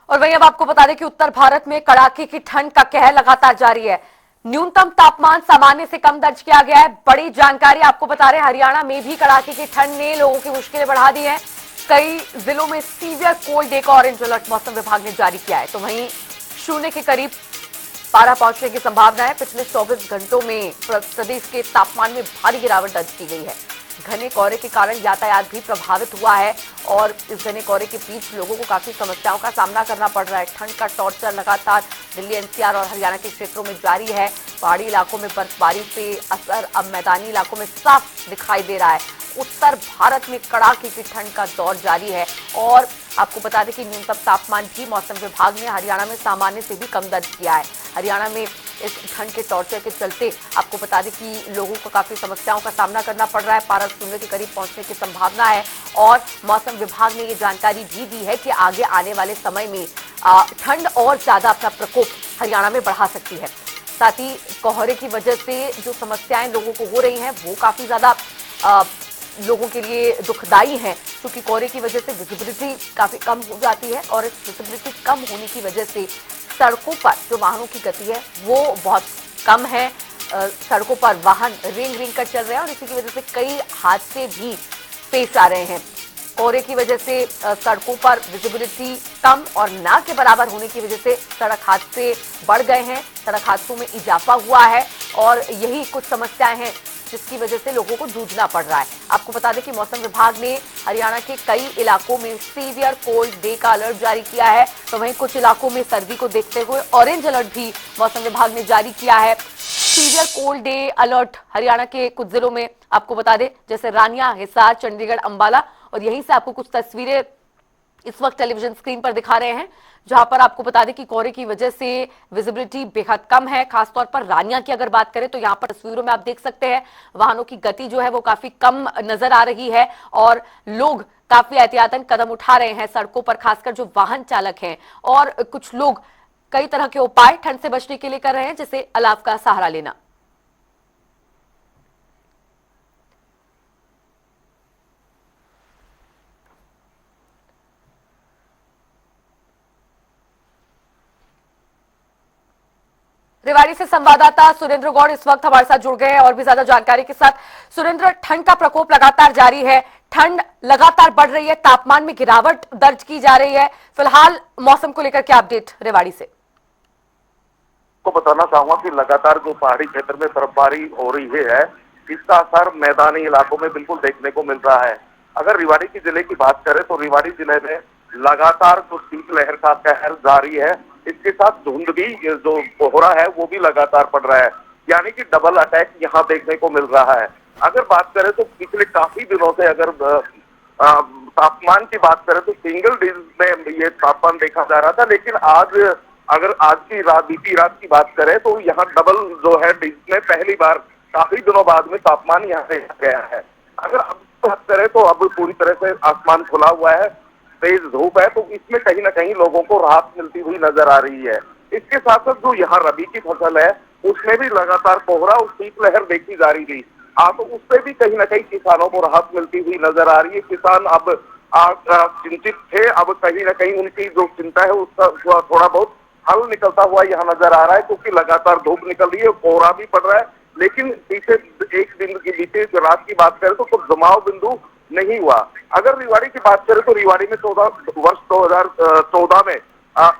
और वहीं अब आपको बता दें कि उत्तर भारत में कड़ाके की ठंड का कहर लगातार जारी है। न्यूनतम तापमान सामान्य से कम दर्ज किया गया है। बड़ी जानकारी आपको बता रहे हैं, हरियाणा में भी कड़ाके की ठंड ने लोगों की मुश्किलें बढ़ा दी हैं। कई जिलों में सीवियर कोल्ड डे का ऑरेंज अलर्ट मौसम विभाग ने जारी किया है। तो वहीं शून्य के करीब पारा पहुंचने की संभावना है। पिछले 24 घंटों में प्रदेश के तापमान में भारी गिरावट दर्ज की गई है। घने कोहरे के कारण यातायात भी प्रभावित हुआ है और इस घने कोहरे के बीच लोगों को काफी समस्याओं का सामना करना पड़ रहा है। ठंड का टॉर्चर लगातार दिल्ली, एनसीआर और हरियाणा के क्षेत्रों में जारी है। पहाड़ी इलाकों में बर्फबारी से असर अब मैदानी इलाकों में साफ दिखाई दे रहा है। उत्तर भारत में कड़ाके की ठंड का दौर जारी है और आपको बता दें कि न्यूनतम तापमान भी मौसम विभाग ने हरियाणा में सामान्य से भी कम दर्ज किया है। हरियाणा में इस ठंड के टॉर्चर के चलते आपको बता दें कि लोगों को काफी समस्याओं का सामना करना पड़ रहा है। पारा शून्य के करीब पहुंचने की संभावना है और मौसम विभाग ने ये जानकारी भी दी है कि आगे आने वाले समय में ठंड और ज्यादा अपना प्रकोप हरियाणा में बढ़ा सकती है। साथ ही कोहरे की वजह से जो समस्याएं लोगों को हो रही हैं वो काफी ज्यादा लोगों के लिए दुखदाई है, क्योंकि कोहरे की वजह से विजिबिलिटी काफी कम हो जाती है और इस विजिबिलिटी कम होने की वजह से सड़कों पर जो वाहनों की गति है वो बहुत कम है। सड़कों पर वाहन रेंग रेंग कर चल रहे हैं और इसी की वजह से कई हादसे भी पेश आ रहे हैं। कोहरे की वजह से सड़कों पर विजिबिलिटी कम और ना के बराबर होने की वजह से सड़क हादसे बढ़ गए हैं। सड़क हादसों में इजाफा हुआ है और यही कुछ समस्याएं हैं जिसकी वजह से लोगों को जूझना पड़ रहा है। आपको बता दें कि मौसम विभाग ने हरियाणा के कई इलाकों में सीवियर कोल्ड डे का अलर्ट जारी किया है। तो वहीं कुछ इलाकों में सर्दी को देखते हुए ऑरेंज अलर्ट भी मौसम विभाग ने जारी किया है। Severe cold day alert Haryana के कुछ जिलों में आपको बता दें, जैसे रानिया, हिसार, चंडीगढ़, अंबाला, और यहीं से आपको कुछ तस्वीरें इस वक्त टेलीविजन स्क्रीन पर दिखा रहे हैं, जहां पर आपको बता दें कि कोहरे की वजह से विजिबिलिटी बेहद कम है। खासतौर पर रानिया की अगर बात करें तो यहां पर तस्वीरों में आप देख सकते हैं वाहनों की गति जो है वो काफी कम नजर आ रही है और लोग काफी एहतियातन कदम उठा रहे हैं सड़कों पर, खासकर जो वाहन चालक हैं। और कुछ लोग कई तरह के उपाय ठंड से बचने के लिए कर रहे हैं, जैसे अलाव का सहारा लेना। रेवाड़ी से संवाददाता सुरेंद्र गौड़ इस वक्त हमारे साथ जुड़ गए हैं और भी ज्यादा जानकारी के साथ। सुरेंद्र, ठंड का प्रकोप लगातार जारी है, ठंड लगातार बढ़ रही है, तापमान में गिरावट दर्ज की जा रही है। फिलहाल मौसम को लेकर क्या अपडेट रेवाड़ी से? को बताना चाहूंगा कि लगातार जो पहाड़ी क्षेत्र में बर्फबारी हो रही है, इसका असर मैदानी इलाकों में बिल्कुल देखने को मिल रहा है। अगर रेवाड़ी की जिले की बात करें तो रेवाड़ी जिले में लगातार जो शीतलहर का कहर जारी है, इसके साथ धुंध भी जो कोहरा है वो भी लगातार पड़ रहा है, यानी कि डबल अटैक यहाँ देखने को मिल रहा है। अगर बात करें तो पिछले काफी दिनों से अगर तापमान की बात करें तो सिंगल डिजिट में ये तापमान देखा जा रहा था, लेकिन आज अगर आज की रात, बीती रात की बात करें तो यहाँ डबल जो है डिजिट में पहली बार काफी दिनों बाद में तापमान यहाँ देखा गया है। अगर अब बात करें तो अब पूरी तरह से आसमान खुला हुआ है, तेज धूप है, तो इसमें कहीं ना कहीं लोगों को राहत मिलती हुई नजर आ रही है। इसके साथ साथ जो यहाँ रबी की फसल है उसमें भी लगातार कोहरा और शीतलहर देखी जा रही थी, तो उससे भी कहीं ना कहीं किसानों को राहत मिलती हुई नजर आ रही है। किसान अब चिंतित थे, अब कहीं ना कहीं उनकी जो चिंता है उसका थोड़ा बहुत हल निकलता हुआ यहाँ नजर आ रहा है, क्योंकि लगातार धूप निकल रही है, कोहरा भी पड़ रहा है, लेकिन पीछे एक दिन की बीते रात की बात करें तो कुछ जमाव बिंदु नहीं हुआ। अगर रेवाड़ी की बात करें तो रेवाड़ी में 2014 में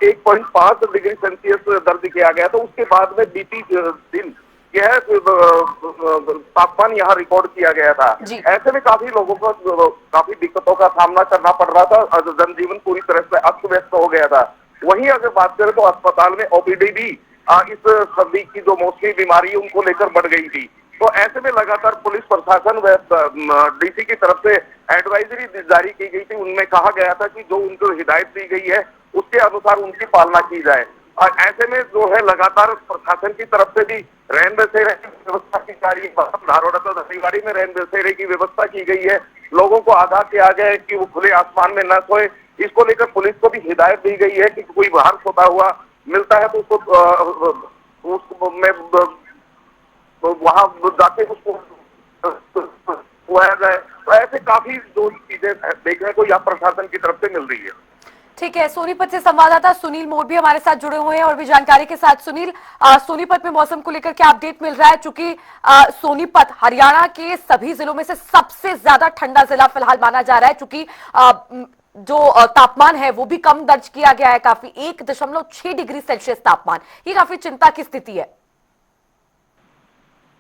1.5 डिग्री सेल्सियस दर्ज किया गया था। उसके बाद में बीती दिन यह तापमान यहाँ रिकॉर्ड किया गया था। ऐसे में काफी लोगों को काफी दिक्कतों का सामना करना पड़ रहा था, जनजीवन पूरी तरह से अस्त व्यस्त हो गया था। वहीं अगर बात करें तो अस्पताल में ओपीडी भी इस सर्दी की जो मौसमी बीमारी है उनको लेकर बढ़ गई थी। तो ऐसे में लगातार पुलिस प्रशासन व डीसी की तरफ से एडवाइजरी जारी की गई थी। उनमें कहा गया था कि जो उनको हिदायत दी गई है उसके अनुसार उनकी पालना की जाए। और ऐसे में जो है लगातार प्रशासन की तरफ से भी रैन बसेरे की व्यवस्था की जा रही है। धारोड़ा तो रेवाड़ी में रैन बसेरे की व्यवस्था की गई है। लोगों को आगाह किया गया है कि वो खुले आसमान में न सोए। इसको लेकर पुलिस को भी हिदायत दी गई है कि कोई बाहर सोता हुआ मिलता है तो उसको में वहां जाके उसको सोया जाए। तो ऐसे काफी जो चीजें देखने को यहाँ प्रशासन की तरफ से मिल रही है। ठीक है, सोनीपत से संवाददाता सुनील मोर भी हमारे साथ जुड़े हुए हैं और भी जानकारी के साथ। सुनील, सोनीपत में मौसम को लेकर क्या अपडेट मिल रहा है? चूंकि सोनीपत हरियाणा के सभी जिलों में से सबसे ज्यादा ठंडा जिला फिलहाल माना जा रहा है, चूंकि जो तापमान है वो भी कम दर्ज किया गया है, काफी 1.6 डिग्री सेल्सियस तापमान। ये काफी चिंता की स्थिति है।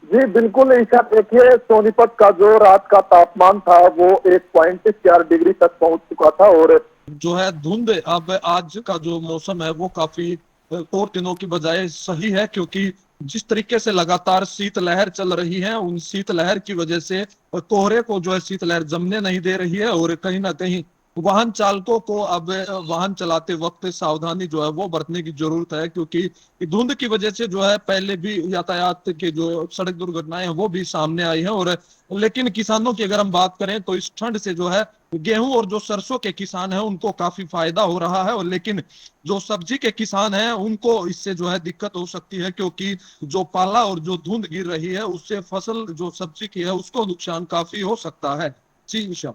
जी बिल्कुल ईशा, देखिए सोनीपत का जो रात का तापमान था वो 1.4 डिग्री तक पहुंच चुका था और जो है धुंध, अब आज का जो मौसम है वो काफी और दिनों की बजाय सही है, क्योंकि जिस तरीके से लगातार शीतलहर चल रही है, उन शीतलहर की वजह से कोहरे को जो है शीतलहर जमने नहीं दे रही है और कहीं ना कहीं वाहन चालकों को अब वाहन चलाते वक्त सावधानी जो है वो बरतने की जरूरत है, क्योंकि धुंध की वजह से जो है पहले भी यातायात के जो सड़क दुर्घटनाएं हैं वो भी सामने आई है। और लेकिन किसानों की अगर हम बात करें तो इस ठंड से जो है गेहूं और जो सरसों के किसान हैं उनको काफी फायदा हो रहा है, और लेकिन जो सब्जी के किसान हैं उनको इससे जो है दिक्कत हो सकती है, क्योंकि जो पाला और जो धुंध गिर रही है उससे फसल जो सब्जी की है उसको नुकसान काफी हो सकता है। जी ईशा।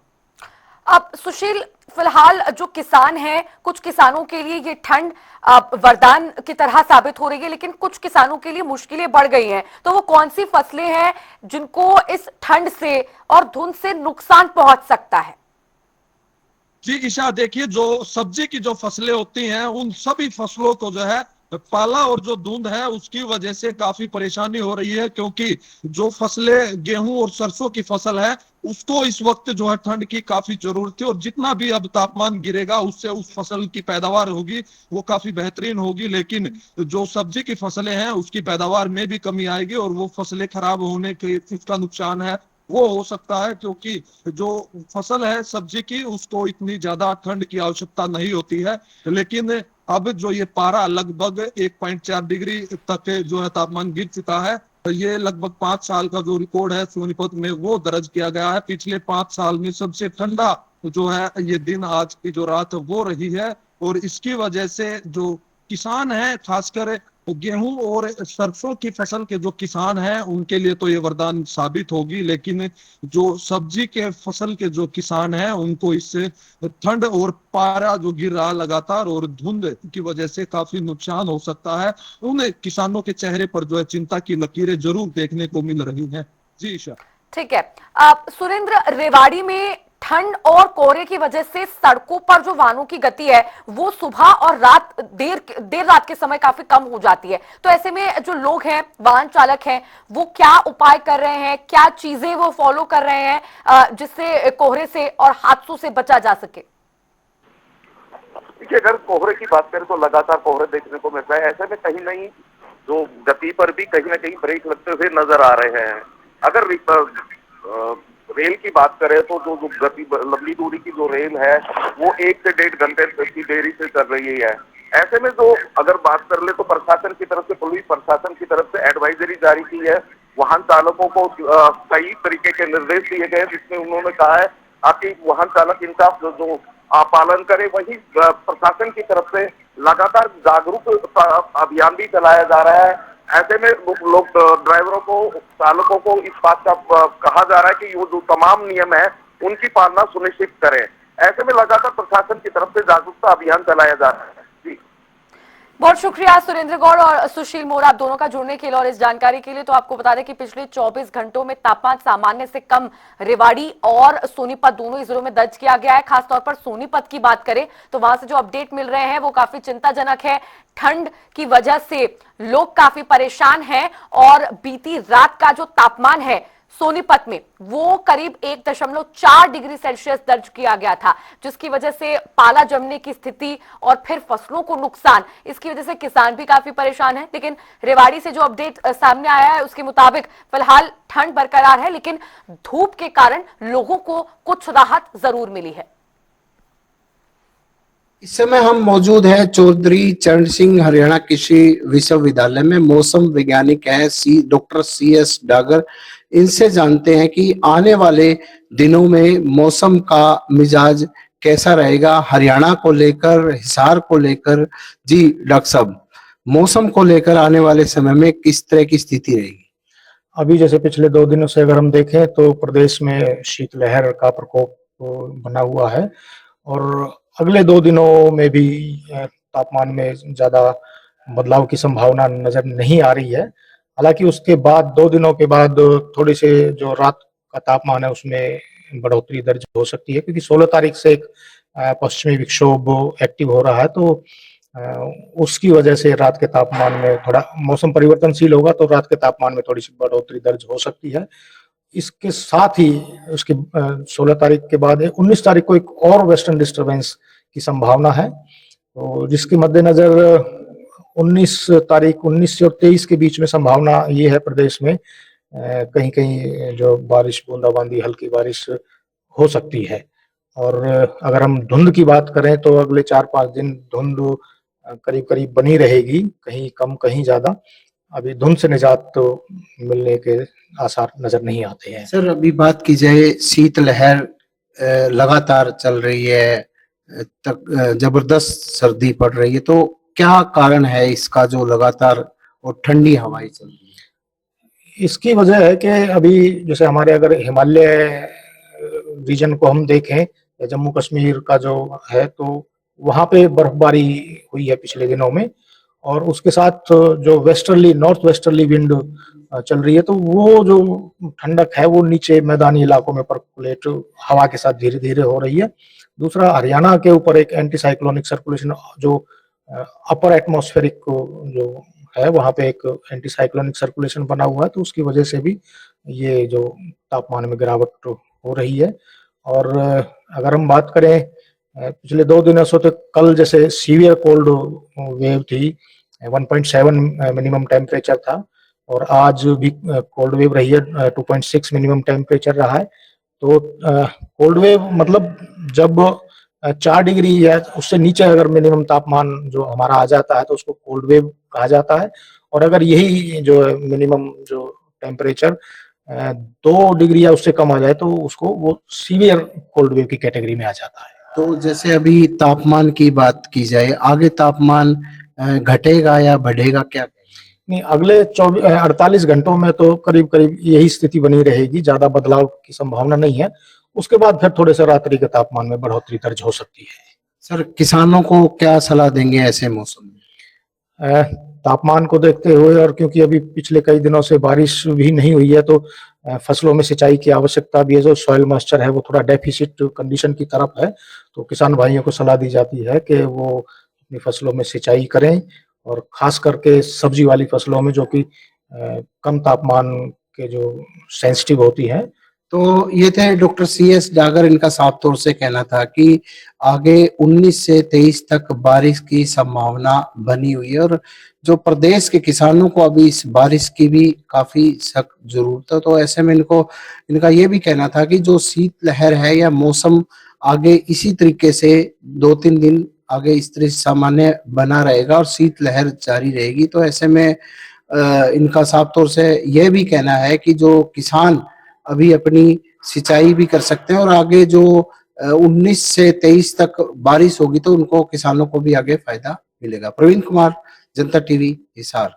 अब सुशील, फिलहाल जो किसान हैं, कुछ किसानों के लिए ये ठंड वरदान की तरह साबित हो रही है, लेकिन कुछ किसानों के लिए मुश्किलें बढ़ गई हैं। तो वो कौन सी फसलें हैं जिनको इस ठंड से और धुंध से नुकसान पहुंच सकता है? जी ईशा, देखिए जो सब्जी की जो फसलें होती हैं उन सभी फसलों को जो है पाला और जो धुंध है उसकी वजह से काफी परेशानी हो रही है, क्योंकि जो फसलें गेहूं और सरसों की फसल है उसको इस वक्त जो है ठंड की काफी जरूरत है, और जितना भी अब तापमान गिरेगा उससे उस फसल की पैदावार होगी वो काफी बेहतरीन होगी। लेकिन जो सब्जी की फसलें हैं उसकी पैदावार में भी कमी आएगी और वो फसलें खराब होने के इसका नुकसान है वो हो सकता है, क्योंकि जो फसल है सब्जी की उसको इतनी ज्यादा ठंड की आवश्यकता नहीं होती है। लेकिन अब जो ये पारा लगभग 1.4 डिग्री तक जो है तापमान गिर चुका है, ये लगभग 5 साल का जो रिकॉर्ड है सोनीपत में वो दर्ज किया गया है। पिछले 5 साल में सबसे ठंडा जो है ये दिन आज की जो रात वो रही है, और इसकी वजह से जो किसान है खासकर गेहूं और सरसों की फसल के जो किसान हैं उनके लिए तो ये वरदान साबित होगी, लेकिन जो सब्जी के फसल के जो किसान हैं उनको इससे ठंड और पारा जो गिर रहा लगातार और धुंध की वजह से काफी नुकसान हो सकता है। उन किसानों के चेहरे पर जो है चिंता की लकीरें जरूर देखने को मिल रही हैं। जी ईशा। ठीक है। सुरेंद्र, रेवाड़ी में ठंड और कोहरे की वजह से सड़कों पर जो वाहनों की गति है वो सुबह और रात देर रात के समय काफी कम हो जाती है। तो ऐसे में जो लोग हैं, वाहन चालक हैं, वो क्या उपाय कर रहे हैं, क्या चीजें वो फॉलो कर रहे हैं जिससे कोहरे से और हादसों से बचा जा सके? देखिए, अगर कोहरे की बात करें तो लगातार कोहरे देखने को मिलता है। ऐसे में कहीं नहीं जो गति पर भी कहीं ना कहीं ब्रेक लगते हुए नजर आ रहे हैं। अगर रेल की बात करें तो जो जो गति लंबी दूरी की जो रेल है वो 1 से 1.5 घंटे की देरी से चल रही है। ऐसे में जो अगर बात कर ले तो प्रशासन की तरफ से, पुलिस प्रशासन की तरफ से एडवाइजरी जारी की है। वाहन चालकों को कई तरीके के निर्देश दिए गए, जिसमें उन्होंने कहा है कि वाहन चालक इनका जो पालन करे। वही प्रशासन की तरफ से लगातार जागरूक अभियान भी चलाया जा रहा है। ऐसे में लोग ड्राइवरों को, चालकों को इस बात का कहा जा रहा है कि वो जो तमाम नियम है उनकी पालना सुनिश्चित करें। ऐसे में लगातार प्रशासन की तरफ से जागरूकता अभियान चलाया जा रहा है। जी, बहुत शुक्रिया सुरेंद्र गौड़ और सुशील मोर, आप दोनों का जुड़ने के लिए और इस जानकारी के लिए। तो आपको बता दें कि पिछले 24 घंटों में तापमान सामान्य से कम रेवाड़ी और सोनीपत दोनों ही जिलों में दर्ज किया गया है। खासतौर पर सोनीपत की बात करें तो वहां से जो अपडेट मिल रहे हैं वो काफी चिंताजनक है। ठंड की वजह से लोग काफी परेशान हैं और बीती रात का जो तापमान है सोनीपत में वो करीब 1.4 डिग्री सेल्सियस दर्ज किया गया था, जिसकी वजह से पाला जमने की स्थिति और फिर फसलों को नुकसान, इसकी वजह से किसान भी काफी परेशान है। लेकिन रेवाड़ी से जो अपडेट सामने आया है उसके मुताबिक फिलहाल ठंड बरकरार है, लेकिन धूप के कारण लोगों को कुछ राहत जरूर मिली है। इस समय हम मौजूद हैं चौधरी चरण सिंह हरियाणा कृषि विश्वविद्यालय में। मौसम वैज्ञानिक है डॉक्टर CS डागर। इनसे जानते हैं कि आने वाले दिनों में मौसम का मिजाज कैसा रहेगा हरियाणा को लेकर, हिसार को लेकर। जी डॉक्टर साहब, मौसम को लेकर आने वाले समय में किस तरह की स्थिति रहेगी? अभी जैसे पिछले 2 दिनों से अगर हम देखें तो प्रदेश में शीतलहर का प्रकोप बना हुआ है और अगले 2 दिनों में भी तापमान में ज्यादा बदलाव की संभावना नजर नहीं आ रही है। हालांकि उसके बाद 2 दिनों के बाद थोड़ी से जो रात का तापमान है उसमें बढ़ोतरी दर्ज हो सकती है, क्योंकि 16 तारीख से एक पश्चिमी विक्षोभ एक्टिव हो रहा है, तो उसकी वजह से रात के तापमान में थोड़ा मौसम परिवर्तनशील होगा, तो रात के तापमान में थोड़ी सी बढ़ोतरी दर्ज हो सकती है। इसके साथ ही उसके 16 तारीख के बाद 19 तारीख को एक और वेस्टर्न डिस्टरबेंस की संभावना है, तो जिसके मद्देनजर 19 तारीख 19 और 23 के बीच में संभावना ये है प्रदेश में कहीं कहीं जो बारिश, बूंदाबांदी, हल्की बारिश हो सकती है। और अगर हम धुंध की बात करें तो अगले 4-5 दिन धुंध करीब करीब बनी रहेगी, कहीं कम कहीं ज्यादा। अभी धुंध से निजात तो मिलने के आसार नजर नहीं आते हैं। सर, अभी बात की जाए, शीतलहर लगातार चल रही है, जबरदस्त सर्दी पड़ रही है, तो क्या कारण है इसका जो लगातार और ठंडी हवाएं चल रही है? इसकी वजह है कि अभी जैसे हमारे अगर हिमालय रीजन को हम देखें, या जम्मू कश्मीर का जो है, तो वहां पे बर्फबारी हुई है पिछले दिनों में, और उसके साथ जो नॉर्थ वेस्टर्ली विंड चल रही है, तो वो जो ठंडक है वो नीचे मैदानी इलाकों में परकुलेट हवा के साथ धीरे धीरे हो रही है। दूसरा, हरियाणा के ऊपर एक एंटी साइक्लोनिक सर्कुलेशन, जो अपर एटमॉस्फेरिक जो है वहां पे एक एंटी साइक्लोनिक सर्कुलेशन बना हुआ है, तो उसकी वजह से भी ये जो तापमान में गिरावट हो रही है। और अगर हम बात करें पिछले 2 दिनों से, तो कल जैसे सीवियर कोल्ड वेव थी, 1.7 मिनिमम टेम्परेचर था, और आज भी कोल्ड वेव रही है, 2.6 मिनिमम टेम्परेचर रहा है। तो कोल्ड वेव मतलब जब 4 डिग्री या उससे नीचे अगर मिनिमम तापमान जो हमारा आ जाता है तो उसको कोल्ड वेव कहा जाता है, और अगर यही जो मिनिमम जो टेम्परेचर 2 डिग्री या उससे कम आ जाए तो उसको वो सीवियर कोल्ड वेव की कैटेगरी में आ जाता है। तो जैसे अभी तापमान की बात की जाए, आगे तापमान घटेगा या बढ़ेगा, क्या? नहीं, अगले 48 घंटों में तो करीब करीब यही स्थिति बनी रहेगी, ज्यादा बदलाव की संभावना नहीं है। उसके बाद फिर थोड़े से रात्रि के तापमान में बढ़ोतरी दर्ज हो सकती है। सर, किसानों को क्या सलाह देंगे ऐसे मौसम में? तापमान को देखते हुए, और क्योंकि अभी पिछले कई दिनों से बारिश भी नहीं हुई है, तो फसलों में सिंचाई की आवश्यकता भी है। जो सॉइल मॉइस्चर है वो थोड़ा डेफिसिट कंडीशन की तरफ है, तो किसान भाइयों को सलाह दी जाती है कि वो अपनी फसलों में सिंचाई करें, और खास करके सब्जी वाली फसलों में, जो कि कम तापमान के जो सेंसिटिव होती हैं। तो ये थे डॉक्टर CS डागर। इनका साफ तौर से कहना था कि आगे 19 से 23 तक बारिश की संभावना बनी हुई है, और जो प्रदेश के किसानों को अभी इस बारिश की भी काफी सख्त जरूरत है। तो ऐसे में इनका ये भी कहना था कि जो शीतलहर है या मौसम आगे इसी तरीके से 2-3 दिन आगे इस तरह सामान्य बना रहेगा और शीतलहर जारी रहेगी। तो ऐसे में इनका साफ तौर से यह भी कहना है कि जो किसान अभी अपनी सिंचाई भी कर सकते हैं, और आगे जो 19 से 23 तक बारिश होगी तो उनको, किसानों को भी आगे फायदा मिलेगा। प्रवीण कुमार, जनता टीवी, हिसार।